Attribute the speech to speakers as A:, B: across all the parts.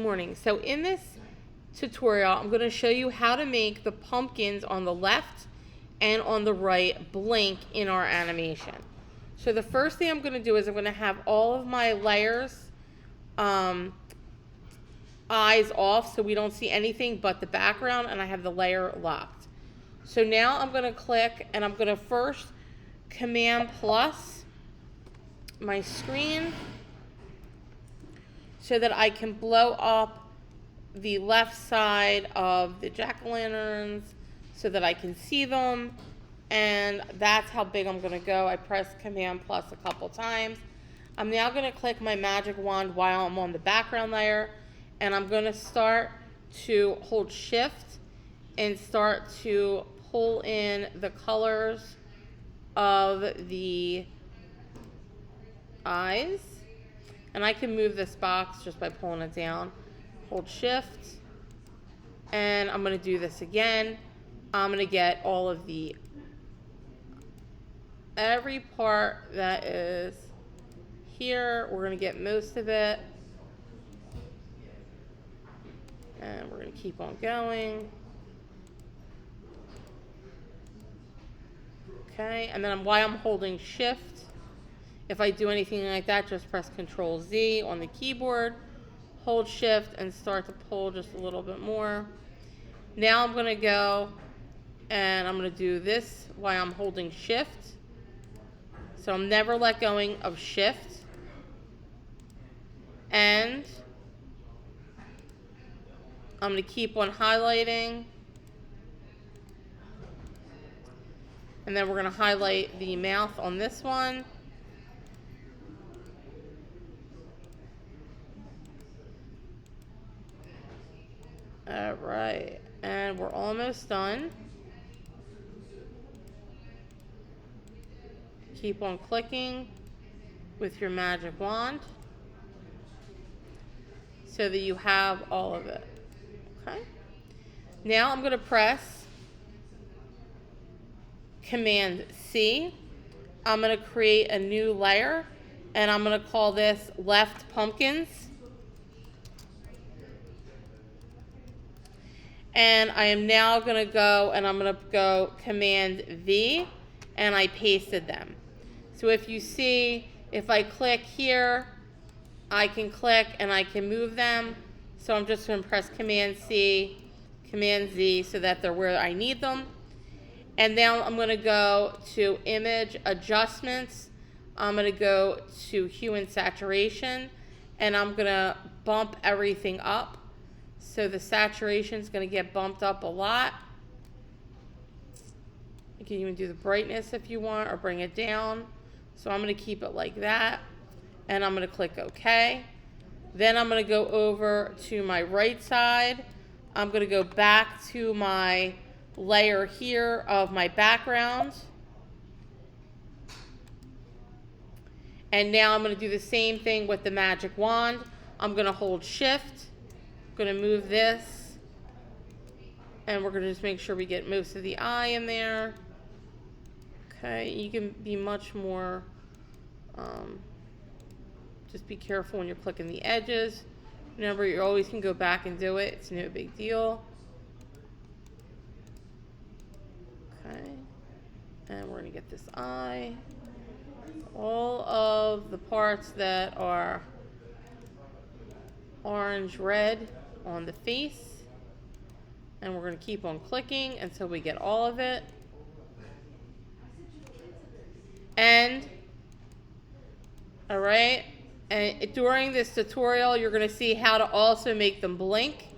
A: Morning. So in this tutorial, I'm going to show you how to make the pumpkins on the left and on the right blink in our animation. So the first thing I'm going to do is I'm going to have all of my layers eyes off so we don't see anything but the background, and I have the layer locked. So now I'm going to click and I'm going to first Command plus my screen so that I can blow up the left side of the jack-o'-lanterns so that I can see them, and that's how big I'm going to go. I press Command plus a couple times. I'm now going to click my magic wand while I'm on the background layer, and I'm going to start to hold shift and start to pull in the colors of the eyes. And I can move this box just by pulling it down. Hold shift. And I'm going to do this again. I'm going to get all of every part that is here. We're going to get most of it. And we're going to keep on going. Okay, and then while I'm holding shift, if I do anything like that, just press Control Z on the keyboard, hold shift, and start to pull just a little bit more. Now I'm going to go and I'm going to do this while I'm holding shift. So I'm never let going of shift. And I'm going to keep on highlighting. And then we're going to highlight the mouth on this one. All right, and we're almost done. Keep on clicking with your magic wand so that you have all of it. Okay. Now I'm going to press Command C. I'm going to create a new layer, and I'm going to call this Left Pumpkins. And I am now going to go and I'm going to go Command V, and I pasted them. So if you see, if I click here, I can click and I can move them. So I'm just going to press Command C, Command Z so that they're where I need them. And now I'm going to go to Image Adjustments. I'm going to go to Hue and Saturation, and I'm going to bump everything up. So the saturation is going to get bumped up a lot. You can even do the brightness if you want, or bring it down. So I'm going to keep it like that. And I'm going to click OK. Then I'm going to go over to my right side. I'm going to go back to my layer here of my background. And now I'm going to do the same thing with the magic wand. I'm going to hold shift. Going to move this, and we're going to just make sure we get most of the eye in there. Okay, you can be much more, just be careful when you're clicking the edges. Remember, you always can go back and do it. It's no big deal. Okay, and we're going to get this eye. All of the parts that are orange, red on the face, and we're going to keep on clicking until we get all of it. And all right, and during this tutorial you're going to see how to also make them blink.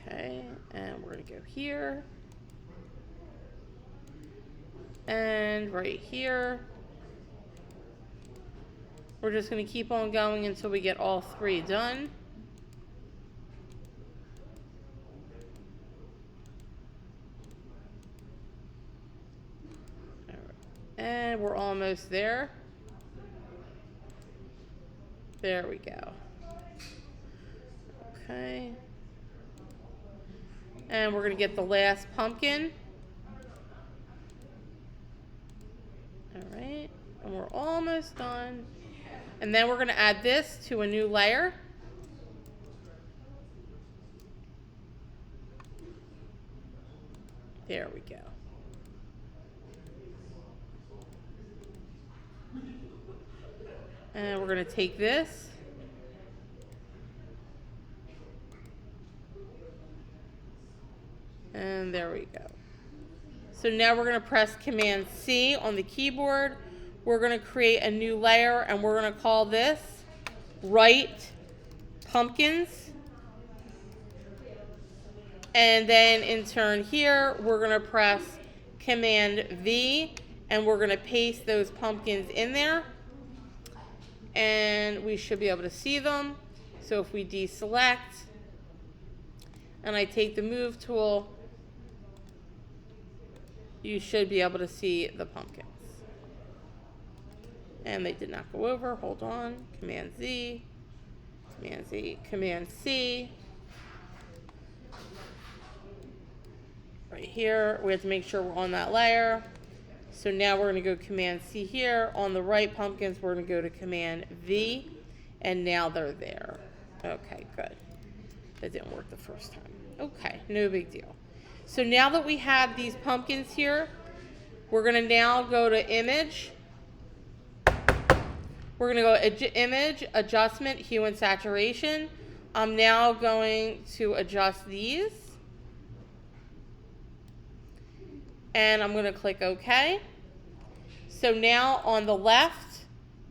A: Okay, and we're going to go here and right here. We're just going to keep on going until we get all three done. All right. And we're almost there. There we go. Okay. And we're going to get the last pumpkin. All right. And we're almost done. And then we're going to add this to a new layer. There we go. And we're going to take this. And there we go. So now we're going to press Command C on the keyboard. We're going to create a new layer, and we're going to call this Right Pumpkins. And then in turn here, we're going to press Command V, and we're going to paste those pumpkins in there. And we should be able to see them. So if we deselect, and I take the Move tool, you should be able to see the pumpkins. And they did not go over. Hold on. Command Z, Command Z, Command C. Right here, we have to make sure we're on that layer. So now we're going to go Command C here. On the right pumpkins, we're going to go to Command V. And now they're there. Okay, good. That didn't work the first time. Okay, no big deal. So now that we have these pumpkins here, we're going to now go to Image. We're going to go Image, Adjustment, Hue and Saturation. I'm now going to adjust these. And I'm going to click OK. So now on the left,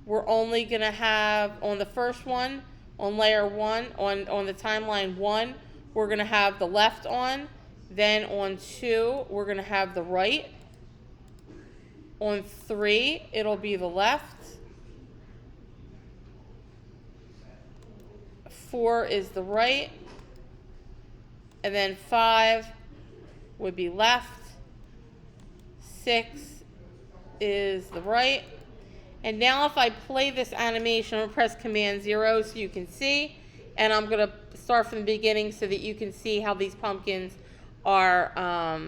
A: we're only going to have, on the first one, on layer 1, on the timeline 1, we're going to have the left on. Then on 2, we're going to have the right. On 3, it'll be the left. 4 is the right. And then 5 would be left. 6 is the right. And now if I play this animation, I'm going to press Command 0 so you can see. And I'm going to start from the beginning so that you can see how these pumpkins are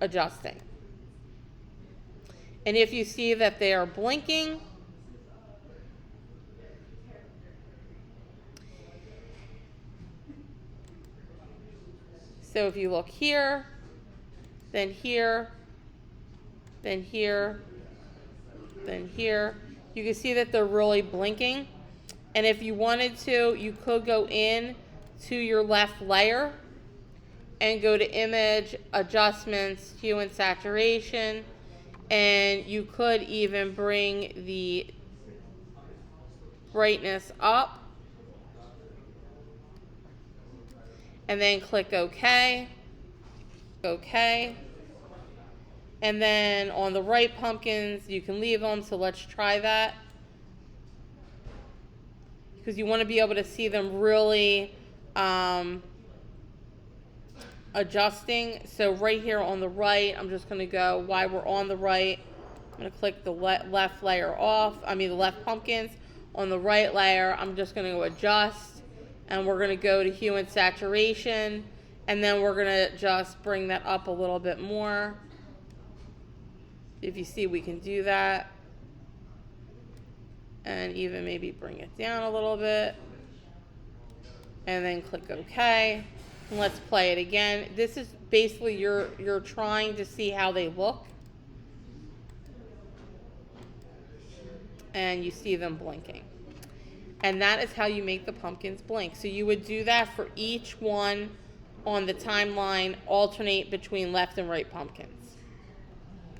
A: adjusting. And if you see that they are blinking, so if you look here, then here, then here, then here, you can see that they're really blinking. And if you wanted to, you could go in to your left layer and go to Image, Adjustments, Hue and Saturation, and you could even bring the brightness up. And then click OK. OK. And then on the right pumpkins, you can leave them. So let's try that. Because you want to be able to see them really adjusting. So right here on the right, I'm just going to go, while we're on the right, I'm going to click the left layer off. The left pumpkins. On the right layer, I'm just going to go Adjust. And we're going to go to Hue and Saturation. And then we're going to just bring that up a little bit more. If you see, we can do that. And even maybe bring it down a little bit. And then click OK. And let's play it again. This is basically you're trying to see how they look. And you see them blinking. And that is how you make the pumpkins blink. So you would do that for each one on the timeline, alternate between left and right pumpkins.